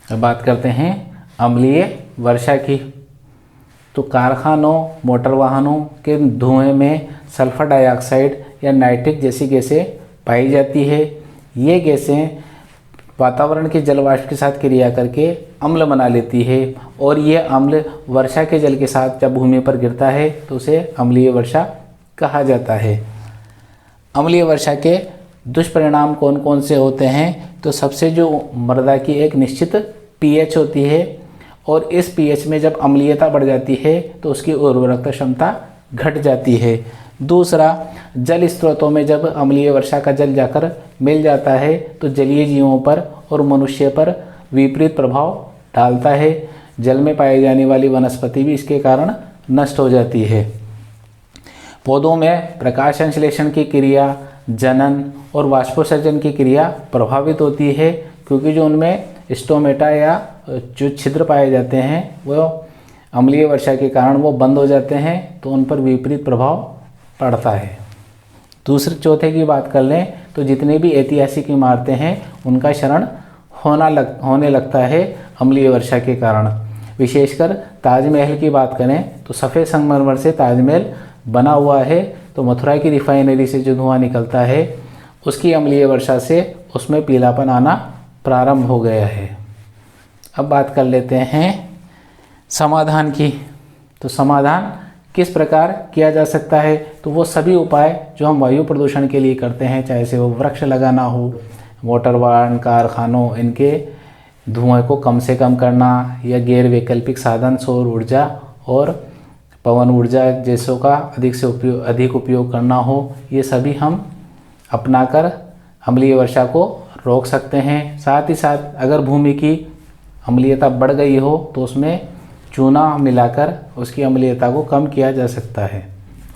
अब बात करते हैं अम्लीय वर्षा की। तो कारखानों, मोटर वाहनों के धुएं में सल्फर डाइऑक्साइड या नाइट्रिक जैसी गैसें पाई जाती है। ये गैसें वातावरण के जल वाष्प के साथ क्रिया करके अम्ल बना लेती है और ये अम्ल वर्षा के जल के साथ जब भूमि पर गिरता है तो उसे अम्लीय वर्षा कहा जाता है। अम्लीय वर्षा के दुष्परिणाम कौन कौन से होते हैं? तो सबसे जो मृदा की एक निश्चित पीएच होती है और इस पीएच में जब अम्लीयता बढ़ जाती है तो उसकी उर्वरकता क्षमता घट जाती है। दूसरा, जल स्रोतों में जब अम्लीय वर्षा का जल जाकर मिल जाता है तो जलीय जीवों पर और मनुष्य पर विपरीत प्रभाव डालता है। जल में पाई जाने वाली वनस्पति भी इसके कारण नष्ट हो जाती है। पौधों में प्रकाश संश्लेषण की क्रिया, जनन और वाष्पोत्सर्जन की क्रिया प्रभावित होती है, क्योंकि जो उनमें स्टोमेटा या जो छिद्र पाए जाते हैं वो अम्लीय वर्षा के कारण वो बंद हो जाते हैं, तो उन पर विपरीत प्रभाव पड़ता है। चौथे की बात कर लें तो जितने भी ऐतिहासिक इमारतें हैं उनका क्षरण होने लगता है अम्लीय वर्षा के कारण। विशेषकर ताजमहल की बात करें तो सफ़ेद संगमरमर से ताजमहल बना हुआ है, तो मथुरा की रिफाइनरी से जो धुआं निकलता है उसकी अम्लीय वर्षा से उसमें पीलापन आना प्रारंभ हो गया है। अब बात कर लेते हैं समाधान की। तो समाधान किस प्रकार किया जा सकता है? तो वो सभी उपाय जो हम वायु प्रदूषण के लिए करते हैं, चाहे से वो वृक्ष लगाना हो, मोटर वाहन, कारखानों, इनके धुएं को कम से कम करना, या गैर वैकल्पिक साधन सौर ऊर्जा और पवन ऊर्जा जैसों का अधिक उपयोग करना हो, ये सभी हम अपनाकर अम्लीय वर्षा को रोक सकते हैं। साथ ही साथ अगर भूमि की अम्लीयता बढ़ गई हो तो उसमें चूना मिलाकर उसकी अम्लीयता को कम किया जा सकता है।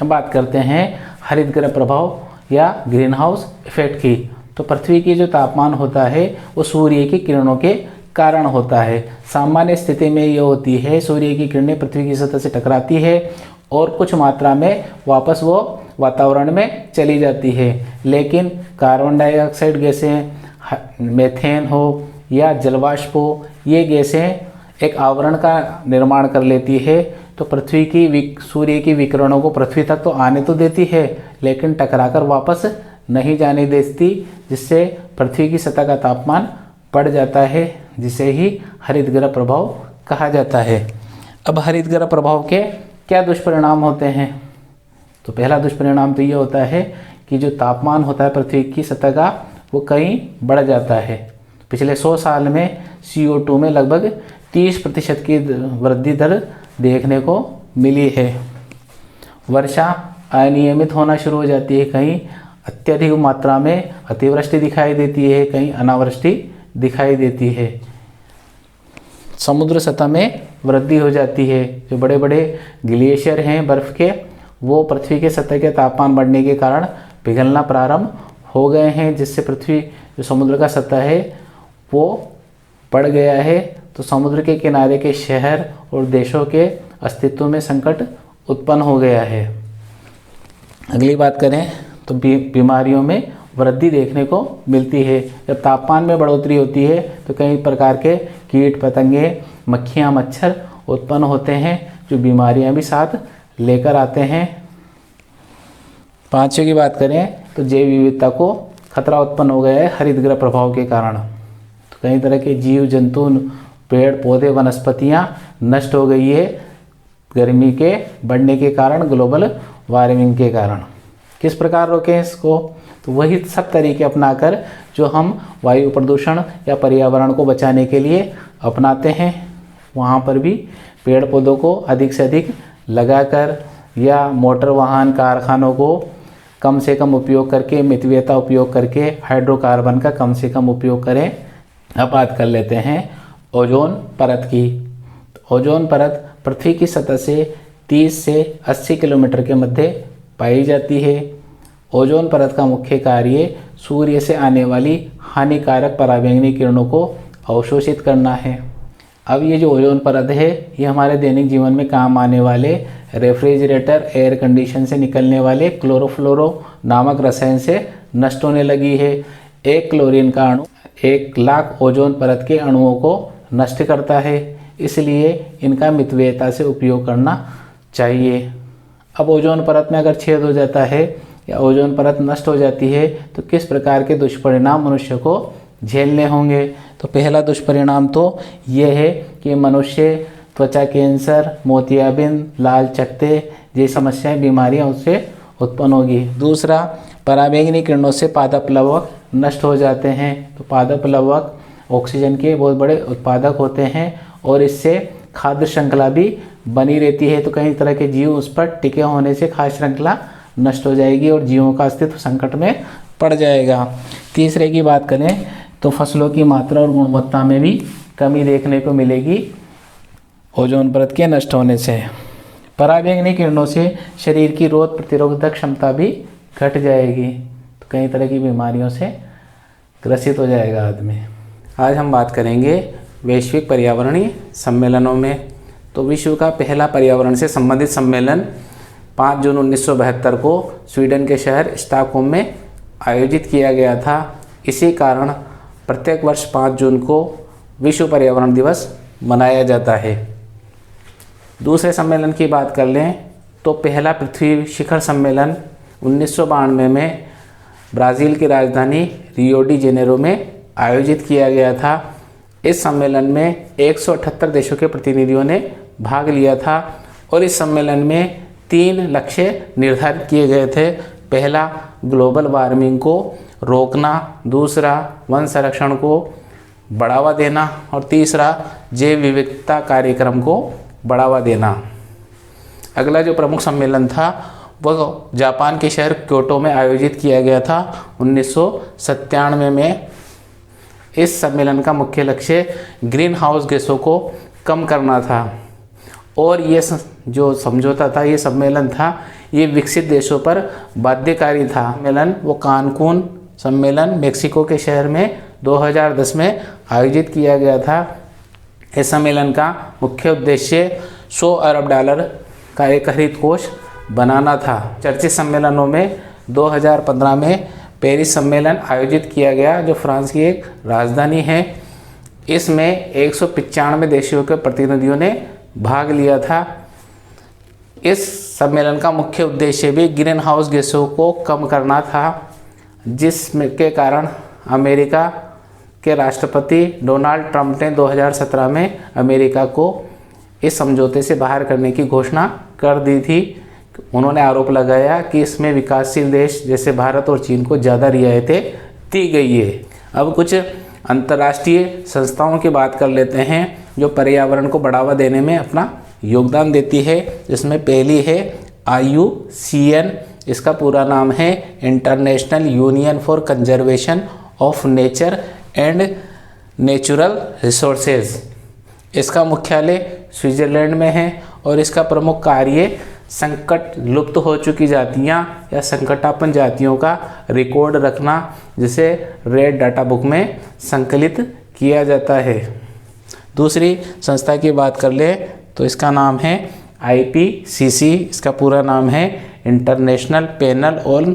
अब बात करते हैं हरितगृह प्रभाव या ग्रीन हाउस इफेक्ट की। तो पृथ्वी की जो तापमान होता है वो सूर्य की किरणों के कारण होता है। सामान्य स्थिति में ये होती है, सूर्य की किरणें पृथ्वी की सतह से टकराती है और कुछ मात्रा में वापस वो वातावरण में चली जाती है। लेकिन कार्बन डाइऑक्साइड गैसें, मीथेन हो या जलवाष्प हो, ये गैसें एक आवरण का निर्माण कर लेती है, तो सूर्य की विकिरणों को पृथ्वी तक तो आने तो देती है लेकिन टकराकर वापस नहीं जाने देती, जिससे पृथ्वी की सतह का तापमान बढ़ जाता है, जिसे ही हरितगृह प्रभाव कहा जाता है। अब हरितगृह प्रभाव के क्या दुष्परिणाम होते हैं? तो पहला दुष्परिणाम तो ये होता है कि जो तापमान होता है पृथ्वी की सतह का वो कहीं बढ़ जाता है। पिछले 100 साल में CO2 में लगभग 30% की वृद्धि दर देखने को मिली है। वर्षा अनियमित होना शुरू हो जाती है, कहीं अत्यधिक मात्रा में अतिवृष्टि दिखाई देती है, कहीं अनावृष्टि दिखाई देती है। समुद्र सतह में वृद्धि हो जाती है। जो बड़े बड़े ग्लेशियर हैं बर्फ़ के, वो पृथ्वी के सतह के तापमान बढ़ने के कारण पिघलना प्रारंभ हो गए हैं, जिससे पृथ्वी जो समुद्र का सतह है वो बढ़ गया है। तो समुद्र के किनारे के शहर और देशों के अस्तित्व में संकट उत्पन्न हो गया है। अगली बात करें तो बीमारियों में वृद्धि देखने को मिलती है। जब तापमान में बढ़ोतरी होती है तो कई प्रकार के कीट पतंगे, मक्खियाँ, मच्छर उत्पन्न होते हैं, जो बीमारियां भी साथ लेकर आते हैं। पांचवी की बात करें तो जैव विविधता को खतरा उत्पन्न हो गया है हरितगृह प्रभाव के कारण। तो कई तरह के जीव जंतु, पेड़ पौधे, वनस्पतियां नष्ट हो गई है गर्मी के बढ़ने के कारण, ग्लोबल वार्मिंग के कारण। किस प्रकार रोकें इसको? तो वही सब तरीके अपनाकर जो हम वायु प्रदूषण या पर्यावरण को बचाने के लिए अपनाते हैं, वहाँ पर भी पेड़ पौधों को अधिक से अधिक लगाकर या मोटर वाहन, कारखानों को कम से कम उपयोग करके, मितव्ययता उपयोग करके हाइड्रोकार्बन का कम से कम उपयोग करें। अब बात कर लेते हैं ओजोन परत की। तो ओजोन परत पृथ्वी की सतह से 30 से 80 किलोमीटर के मध्य पाई जाती है। ओजोन परत का मुख्य कार्य सूर्य से आने वाली हानिकारक पराबैंगनी किरणों को अवशोषित करना है। अब ये जो ओजोन परत है ये हमारे दैनिक जीवन में काम आने वाले रेफ्रिजरेटर, एयर कंडीशन से निकलने वाले क्लोरोफ्लोरो नामक रसायन से नष्ट होने लगी है। एक क्लोरीन का अणु 1 लाख ओजोन परत के अणुओं को नष्ट करता है, इसलिए इनका मितव्ययता से उपयोग करना चाहिए। अब ओजोन परत में अगर छेद हो जाता है या ओजोन परत नष्ट हो जाती है तो किस प्रकार के दुष्परिणाम मनुष्य को झेलने होंगे? तो पहला दुष्परिणाम तो ये है कि मनुष्य त्वचा कैंसर, मोतियाबिंद, लाल चकत्ते जैसी समस्याएं, बीमारियां उससे उत्पन्न होगी। दूसरा, पराबैंगनी किरणों से पादप प्लवक नष्ट हो जाते हैं। तो पादप प्लवक ऑक्सीजन के बहुत बड़े उत्पादक होते हैं और इससे खाद्य श्रृंखला भी बनी रहती है। तो कई तरह के जीव उस पर टिके होने से खाद्य श्रृंखला नष्ट हो जाएगी और जीवों का अस्तित्व संकट में पड़ जाएगा। तीसरे की बात करें तो फसलों की मात्रा और गुणवत्ता में भी कमी देखने को मिलेगी ओजोन परत के नष्ट होने से। पराबैंगनी किरणों से शरीर की रोग प्रतिरोधक क्षमता भी घट जाएगी, तो कई तरह की बीमारियों से ग्रसित हो जाएगा आदमी। आज हम बात करेंगे वैश्विक पर्यावरणीय सम्मेलनों में। तो विश्व का पहला पर्यावरण से संबंधित सम्मेलन 5 जून 1972 को स्वीडन के शहर स्टॉकहोम में आयोजित किया गया था। इसी कारण प्रत्येक वर्ष 5 जून को विश्व पर्यावरण दिवस मनाया जाता है। दूसरे सम्मेलन की बात कर लें तो पहला पृथ्वी शिखर सम्मेलन 1992 में ब्राज़ील की राजधानी रियो डी जेनेरो में आयोजित किया गया था। इस सम्मेलन में 178 देशों के प्रतिनिधियों ने भाग लिया था और इस सम्मेलन में 3 लक्ष्य निर्धारित किए गए थे। पहला, ग्लोबल वार्मिंग को रोकना, दूसरा, वन संरक्षण को बढ़ावा देना और तीसरा, जैव विविधता कार्यक्रम को बढ़ावा देना। अगला जो प्रमुख सम्मेलन था वह जापान के शहर क्योटो में आयोजित किया गया था 1997 में। इस सम्मेलन का मुख्य लक्ष्य ग्रीन हाउस गैसों को कम करना था और ये जो समझौता था, ये सम्मेलन था, ये विकसित देशों पर बाध्यकारी था। सम्मेलन वो कानकून सम्मेलन मेक्सिको के शहर में 2010 में आयोजित किया गया था। इस सम्मेलन का मुख्य उद्देश्य $100 अरब का एक हरित कोष बनाना था। चर्चित सम्मेलनों में 2015 में पेरिस सम्मेलन आयोजित किया गया जो फ्रांस की एक राजधानी है। इसमें 195 देशों के प्रतिनिधियों ने भाग लिया था। इस सम्मेलन का मुख्य उद्देश्य भी ग्रीन हाउस गैसों को कम करना था, जिसके कारण अमेरिका के राष्ट्रपति डोनाल्ड ट्रंप ने 2017 में अमेरिका को इस समझौते से बाहर करने की घोषणा कर दी थी। उन्होंने आरोप लगाया कि इसमें विकासशील देश जैसे भारत और चीन को ज़्यादा रियायतें दी गई है। अब कुछ अंतर्राष्ट्रीय संस्थाओं की बात कर लेते हैं जो पर्यावरण को बढ़ावा देने में अपना योगदान देती है। जिसमें पहली है IUCN। इसका पूरा नाम है international union for conservation of nature and natural resources. इसका मुख्यालय स्विट्जरलैंड में है और इसका प्रमुख कार्य संकट लुप्त हो चुकी जातियां या संकटापन्न जातियों का रिकॉर्ड रखना, जिसे रेड डाटा बुक में संकलित किया जाता है। दूसरी संस्था की बात कर ले तो इसका नाम है IPCC। इसका पूरा नाम है international panel on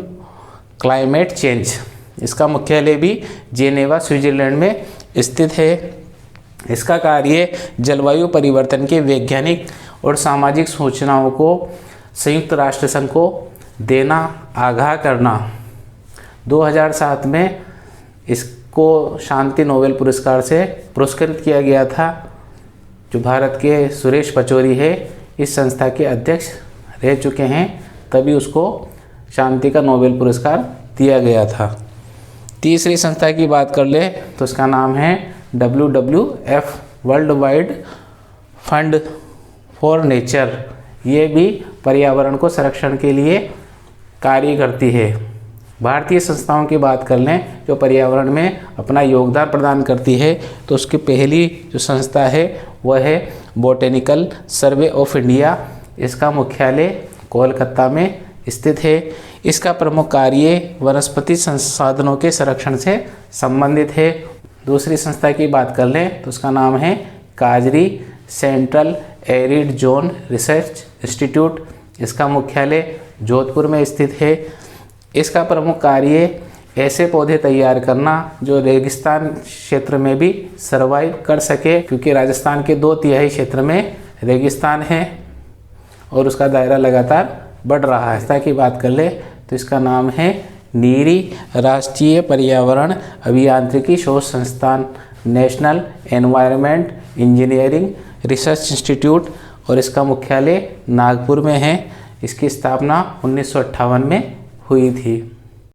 climate change. इसका मुख्यालय भी जेनेवा स्विट्जरलैंड में स्थित है। इसका कार्य जलवायु परिवर्तन के वैज्ञानिक और सामाजिक सूचनाओं को संयुक्त राष्ट्र संघ को देना, आगाह करना। 2007 में इसको शांति नोबेल पुरस्कार से पुरस्कृत किया गया था। जो भारत के सुरेश पचौरी है इस संस्था के अध्यक्ष रह चुके हैं, तभी उसको शांति का नोबेल पुरस्कार दिया गया था। तीसरी संस्था की बात कर ले तो उसका नाम है WWF world wide fund for nature. ये भी पर्यावरण को संरक्षण के लिए कार्य करती है। भारतीय संस्थाओं की बात कर लें जो पर्यावरण में अपना योगदान प्रदान करती है तो उसकी पहली जो संस्था है वह है बोटेनिकल सर्वे ऑफ इंडिया। इसका मुख्यालय कोलकाता में स्थित है। इसका प्रमुख कार्य वनस्पति संसाधनों के संरक्षण से संबंधित है। दूसरी संस्था की बात कर लें तो उसका नाम है काजरी central arid zone research institute. इसका मुख्यालय जोधपुर में स्थित है। इसका प्रमुख कार्य ऐसे पौधे तैयार करना जो रेगिस्तान क्षेत्र में भी सर्वाइव कर सके, क्योंकि राजस्थान के 2/3 क्षेत्र में रेगिस्तान है और उसका दायरा लगातार बढ़ रहा है। संस्था की बात कर ले तो इसका नाम है नीरी, राष्ट्रीय पर्यावरण अभियांत्रिकी शोध संस्थान, national environment engineering research institute, और इसका मुख्यालय नागपुर में है। इसकी स्थापना 1958 में हुई थी।